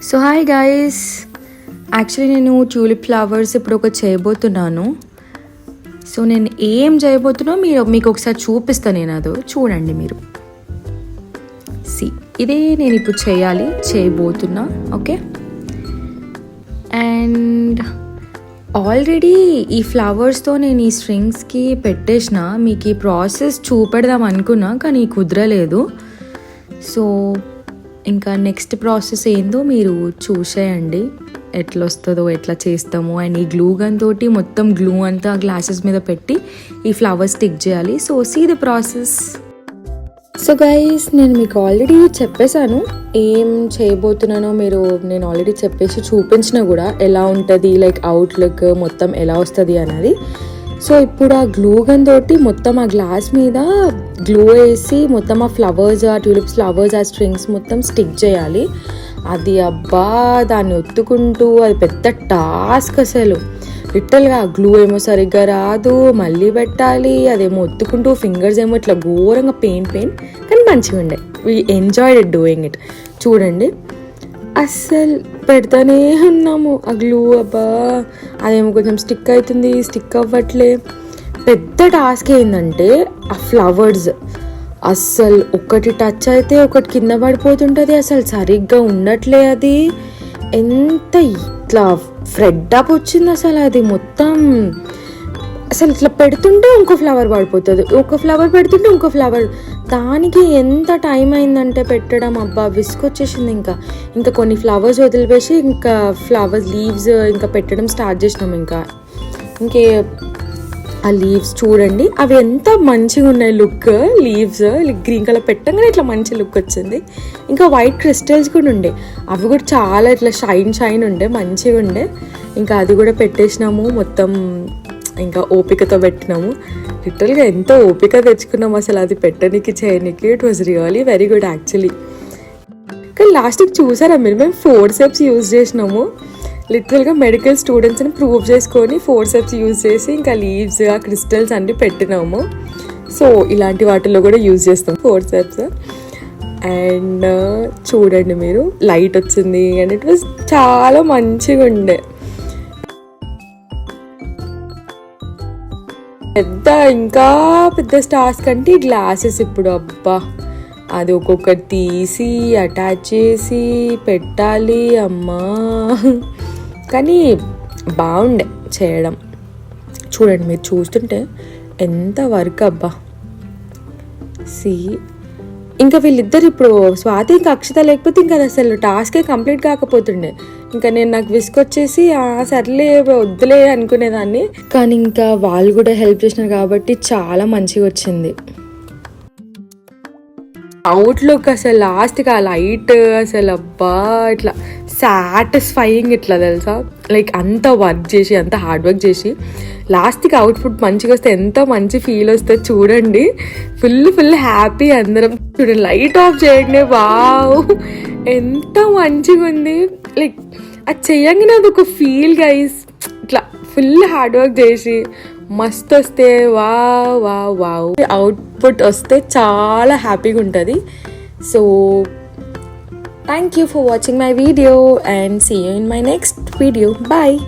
So hi guys, actually నేను tulip flowers ఇప్పుడు ఒక చేయబోతున్నాను. సో నేను ఏం చేయబోతున్నా మీకు ఒకసారి చూపిస్తాను. నేను అదో చూడండి మీరు. ఇదే నేను ఇప్పుడు చేయబోతున్నా. ఓకే, అండ్ ఆల్రెడీ ఈ ఫ్లవర్స్తో నేను ఈ స్ట్రింగ్స్కి పెట్టేసిన. మీకు ఈ ప్రాసెస్ చూపెడదాం అనుకున్నా కానీ కుదరలేదు. సో ఇంకా నెక్స్ట్ ప్రాసెస్ ఏందో మీరు చూసేయండి, ఎట్లా వస్తుందో ఎట్లా చేస్తామో. అండ్ ఈ గ్లూ గన్ తోటి మొత్తం గ్లూ అంతా గ్లాసెస్ మీద పెట్టి ఈ ఫ్లవర్స్ స్టిక్ చేయాలి. So see the process. So guys, నేను మీకు ఆల్రెడీ చెప్పేశాను ఏం చేయబోతున్నానో. నేను ఆల్రెడీ చెప్పేసి చూపించిన కూడా ఎలా ఉంటుంది, లైక్ అవుట్లుక్ మొత్తం ఎలా వస్తుంది అన్నది. సో ఇప్పుడు ఆ గ్లూ గన్ తోటి మొత్తం ఆ గ్లాస్ మీద గ్లూ వేసి మొత్తం ఆ ఫ్లవర్స్, ఆ ట్యూలిప్స్ ఫ్లవర్స్, ఆ స్ట్రింగ్స్ మొత్తం స్టిక్ చేయాలి. అది అబ్బా దాన్ని ఒత్తుకుంటూ అది పెద్ద టాస్క్ అసలు. లిటరల్గా గ్లూ ఏమో సరిగ్గా రాదు, మళ్ళీ పెట్టాలి. అదేమో ఒత్తుకుంటూ ఫింగర్స్ ఏమో ఇట్లా ఘోరంగా పెయిన్ కానీ మంచిగా ఉండే. We enjoyed it doing it. చూడండి అస్సలు పెడతానే ఉన్నాము ఆ గ్లూ. అబ్బా అదేమో కొంచెం స్టిక్ అవుతుంది, స్టిక్ అవ్వట్లే. పెద్ద టాస్క్ ఏంటంటే ఆ ఫ్లవర్స్ అస్సలు ఒకటి టచ్ అయితే ఒకటి కింద పడిపోతుంటుంది. అసలు సరిగ్గా ఉండట్లే. అది ఎంత ఇట్లా ఫ్రెడ్ అప్ వచ్చింది అసలు. అది మొత్తం అసలు ఇట్లా పెడుతుంటే ఇంకో ఫ్లవర్ పడిపోతుంది, ఒక ఫ్లవర్ పెడుతుంటే ఇంకో ఫ్లవర్. దానికి ఎంత టైం అయిందంటే పెట్టడం, అబ్బా విసుకొచ్చేసింది. ఇంకా కొన్ని ఫ్లవర్స్ వదిలిపేసి ఇంకా ఫ్లవర్స్ లీవ్స్ ఇంకా పెట్టడం స్టార్ట్ చేసినాం. ఇంకే ఆ లీవ్స్ చూడండి, అవి ఎంత మంచిగా ఉన్నాయి లుక్. లీవ్స్ గ్రీన్ కలర్ పెట్టంగానే ఇట్లా మంచి లుక్ వచ్చింది. ఇంకా వైట్ క్రిస్టల్స్ కూడా ఉండే, అవి కూడా చాలా ఇట్లా షైన్ ఉండే, మంచిగా ఉండే. ఇంకా అది కూడా పెట్టేసినాము మొత్తం. ఇంకా ఓపికతో పెట్టినాము. లిటరల్గా ఎంతో ఓపిక తెచ్చుకున్నాము అసలు అది పెట్టడానికి, చేయడానికి. It was really very good actually. కానీ లాస్ట్కి చూసారా మీరు, మేము 4 steps యూజ్ చేసినాము. లిటరల్గా మెడికల్ స్టూడెంట్స్ని ప్రూవ్ చేసుకొని 4 steps యూజ్ చేసి ఇంకా లీవ్స్, ఆ క్రిస్టల్స్ అన్నీ పెట్టినాము. సో ఇలాంటి వాటిల్లో కూడా యూజ్ చేస్తాం 4 steps. అండ్ చూడండి మీరు, లైట్ వచ్చింది అండ్ ఇట్ వాజ్ చాలా మంచిగా ఉండే. ఇంకా పెద్ద టాస్క్ అంటే గ్లాసెస్. ఇప్పుడు అబ్బా అది ఒక్కొక్కటి తీసి అటాచ్ చేసి పెట్టాలి అమ్మా. కానీ బాగుండే చేయడం. చూడండి మీరు చూస్తుంటే ఎంత వర్క్ అబ్బా. ఇంకా వీళ్ళిద్దరు ఇప్పుడు స్వాతి ఇంకా అక్షత లేకపోతే ఇంకా అది అసలు టాస్కే కంప్లీట్ కాకపోతుండే. ఇంకా నాకు విసుకొచ్చేసి సర్లే వద్దులే అనుకునేదాన్ని. కానీ ఇంకా వాళ్ళు కూడా హెల్ప్ చేసినారు కాబట్టి చాలా మంచిగా వచ్చింది అవుట్లుక్. అసలు లాస్ట్కి ఆ లైట్ అసలు అబ్బా ఇట్లా సాటిస్ఫైయింగ్ ఇట్లా తెలుసా. లైక్ అంత వర్క్ చేసి, అంత హార్డ్ వర్క్ చేసి లాస్ట్కి అవుట్పుట్ మంచిగా వస్తే ఎంత మంచి ఫీల్ వస్తుంది చూడండి. ఫుల్ హ్యాపీ అందరం. చూడండి లైట్ ఆఫ్ చేయండి, వావ్ ఎంత మంచిగా ఉంది. లైక్ అది చెయ్యంగానే అది ఒక ఫీల్ గైస్. ఇట్లా ఫుల్ హార్డ్ వర్క్ చేసి మస్తు వస్తే వావ్ అవుట్పుట్ వస్తే చాలా హ్యాపీగా ఉంటుంది. So thank you for watching my video and see you in my next video. Bye.